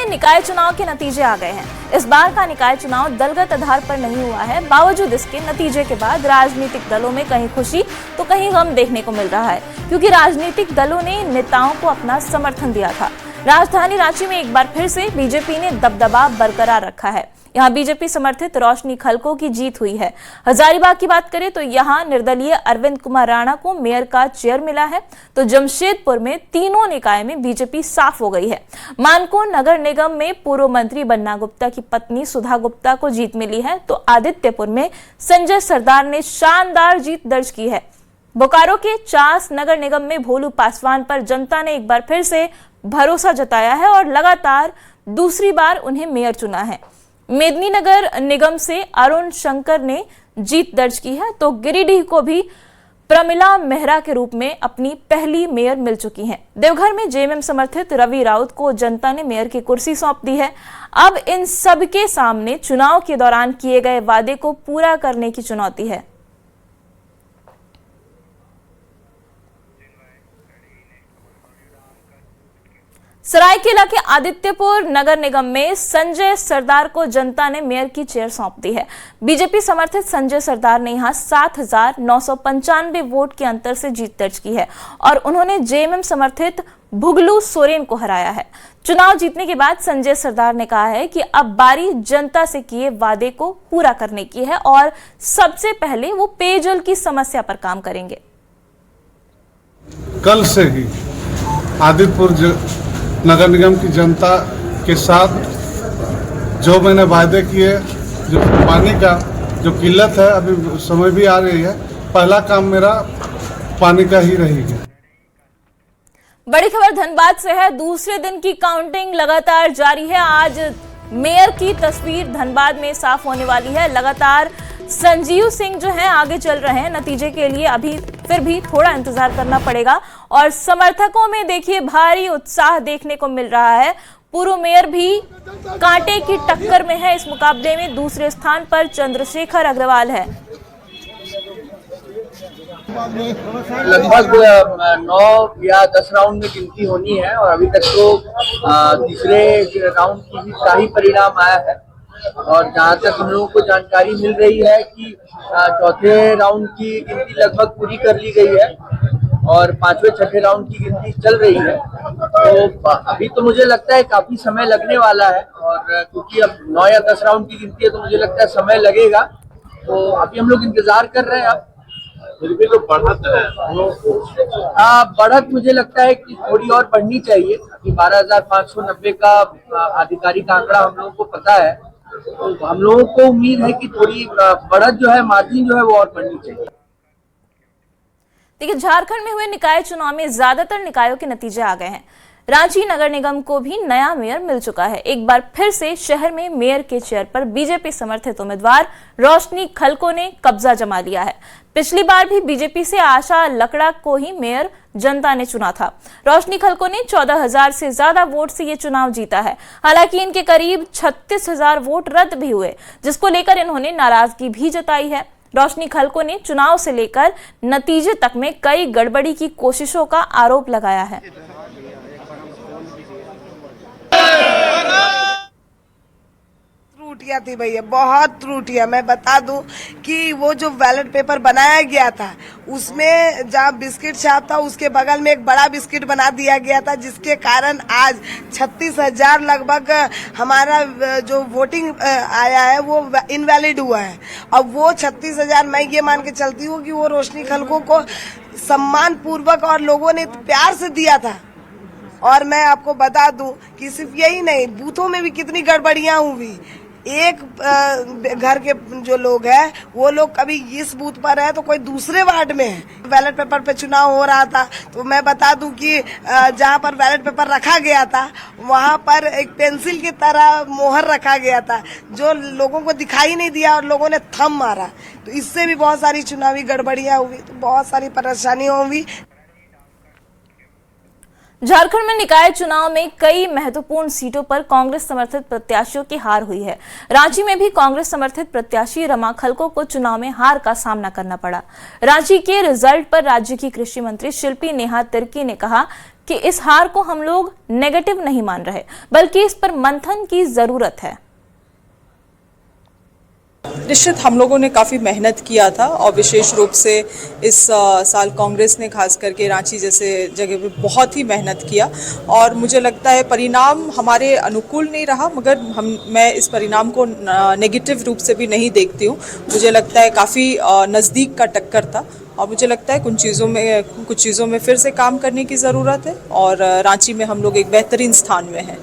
निकाय चुनाव के नतीजे आ गए हैं। इस बार का निकाय चुनाव दलगत आधार पर नहीं हुआ है। बावजूद इसके नतीजे के बाद राजनीतिक दलों में कहीं खुशी तो कहीं गम देखने को मिल रहा है, क्योंकि राजनीतिक दलों ने नेताओं को अपना समर्थन दिया था। राजधानी रांची में एक बार फिर से बीजेपी ने दबदबा बरकरार रखा है। यहाँ बीजेपी समर्थित रोशनी खलको की जीत हुई है। हजारीबाग की बात करें तो यहाँ निर्दलीय अरविंद कुमार राणा को मेयर का चेयर मिला है, तो जमशेदपुर में तीनों निकाय में बीजेपी साफ हो गई है। मानको नगर निगम में पूर्व मंत्री बन्ना गुप्ता की पत्नी सुधा गुप्ता को जीत मिली है, तो आदित्यपुर में संजय सरदार ने शानदार जीत दर्ज की है। बोकारो के चास नगर निगम में भोलू पासवान पर जनता ने एक बार फिर से भरोसा जताया है और लगातार दूसरी बार उन्हें मेयर चुना है। मेदिनीनगर निगम से अरुण शंकर ने जीत दर्ज की है, तो गिरिडीह को भी प्रमिला मेहरा के रूप में अपनी पहली मेयर मिल चुकी हैं। देवघर में जेएमएम समर्थित रवि राउत को जनता ने मेयर की कुर्सी सौंप दी है। अब इन सबके सामने चुनाव के दौरान किए गए वादे को पूरा करने की चुनौती है। सरायकेला के आदित्यपुर नगर निगम में संजय सरदार को जनता ने मेयर की चेयर सौंप दी है। बीजेपी समर्थित संजय सरदार ने यहां 7,995 वोट के अंतर से जीत दर्ज की है और उन्होंने जेएमएम समर्थित भुगलू सोरेन को हराया है। चुनाव जीतने के बाद संजय सरदार ने कहा है कि अब बारी जनता से किए वादे को पूरा करने की है और सबसे पहले वो पेयजल की समस्या पर काम करेंगे। कल से ही आदित्यपुर नगर निगम की जनता के साथ जो मैंने वायदे किए, जो पानी का जो किल्लत है, अभी समय भी आ रही है, पहला काम मेरा पानी का ही रहेगा। बड़ी खबर धनबाद से है। दूसरे दिन की काउंटिंग लगातार जारी है। आज मेयर की तस्वीर धनबाद में साफ होने वाली है। लगातार संजीव सिंह जो हैं आगे चल रहे हैं। नतीजे के लिए अभी फिर भी थोड़ा इंतजार करना पड़ेगा और समर्थकों में देखिए भारी उत्साह देखने को मिल रहा है। पूर्व मेयर भी कांटे की टक्कर में है। इस मुकाबले में दूसरे स्थान पर चंद्रशेखर अग्रवाल है। लगभग 9 या 10 राउंड में गिनती होनी है और अभी तक तो तीसरे राउंड की ही परिणाम आया है और जहां तक हम लोगों को जानकारी मिल रही है कि चौथे राउंड की गिनती लगभग पूरी कर ली गई है और 5वें 6ठे राउंड की गिनती चल रही है। तो अभी तो मुझे लगता है काफी समय लगने वाला है और क्योंकि अब 9 या 10 राउंड की गिनती है तो मुझे लगता है समय लगेगा। तो अभी हम लोग इंतजार कर रहे हैं। फिर भी तो बढ़त है, बढ़त मुझे लगता है कि थोड़ी और बढ़नी चाहिए। अभी 12,590 का आधिकारिक आंकड़ा हम लोगों को पता है, तो हम लोगों को उम्मीद है कि थोड़ी बढ़त जो है, मार्जिन जो है वो और बढ़नी चाहिए। देखिए, झारखंड में हुए निकाय चुनाव में ज्यादातर निकायों के नतीजे आ गए हैं। रांची नगर निगम को भी नया मेयर मिल चुका है। एक बार फिर से शहर में मेयर के चेयर पर बीजेपी समर्थित उम्मीदवार रोशनी खलको ने कब्जा जमा लिया है। पिछली बार भी बीजेपी से आशा लकड़ा को ही मेयर जनता ने चुना था। रोशनी खलको ने 14,000 से ज्यादा वोट से ये चुनाव जीता है। हालांकि इनके करीब 36,000 वोट रद्द भी हुए, जिसको लेकर इन्होंने नाराजगी भी जताई है। रोशनी खलको ने चुनाव से लेकर नतीजे तक में कई गड़बड़ी की कोशिशों का आरोप लगाया है। त्रुटियां थी भैया, बहुत त्रुटियां। मैं बता दूं कि वो जो बैलेट पेपर बनाया गया था उसमें जहाँ बिस्किट छाप था उसके बगल में एक बड़ा बिस्किट बना दिया गया था, जिसके कारण आज 36,000 लगभग हमारा जो वोटिंग आया है वो इनवैलिड हुआ है। अब वो 36,000 मैं ये मान के चलती हूँ कि वो रोशनी खलको को सम्मान पूर्वक और लोगों ने प्यार से दिया था। और मैं आपको बता दूं कि सिर्फ यही नहीं, बूथों में भी कितनी गड़बड़ियां हुई। एक घर के जो लोग हैं वो लोग कभी इस बूथ पर है तो कोई दूसरे वार्ड में है। बैलेट पेपर पे चुनाव हो रहा था तो मैं बता दूं कि जहां पर बैलेट पेपर रखा गया था वहां पर एक पेंसिल की तरह मोहर रखा गया था जो लोगों को दिखाई नहीं दिया और लोगों ने थंब मारा। तो इससे भी बहुत सारी चुनावी गड़बड़ियां हुई, तो बहुत सारी परेशानियां हुई। झारखंड में निकाय चुनाव में कई महत्वपूर्ण सीटों पर कांग्रेस समर्थित प्रत्याशियों की हार हुई है। रांची में भी कांग्रेस समर्थित प्रत्याशी रमा खलको को चुनाव में हार का सामना करना पड़ा। रांची के रिजल्ट पर राज्य की कृषि मंत्री शिल्पी नेहा तिर्की ने कहा कि इस हार को हम लोग नेगेटिव नहीं मान रहे, बल्कि इस पर मंथन की जरूरत है। निश्चित हम लोगों ने काफ़ी मेहनत किया था और विशेष रूप से इस साल कांग्रेस ने खास करके रांची जैसे जगह पे बहुत ही मेहनत किया और मुझे लगता है परिणाम हमारे अनुकूल नहीं रहा, मगर मैं इस परिणाम को नेगेटिव रूप से भी नहीं देखती हूँ। मुझे लगता है काफ़ी नज़दीक का टक्कर था और मुझे लगता है कुछ चीज़ों में फिर से काम करने की ज़रूरत है और रांची में हम लोग एक बेहतरीन स्थान में हैं।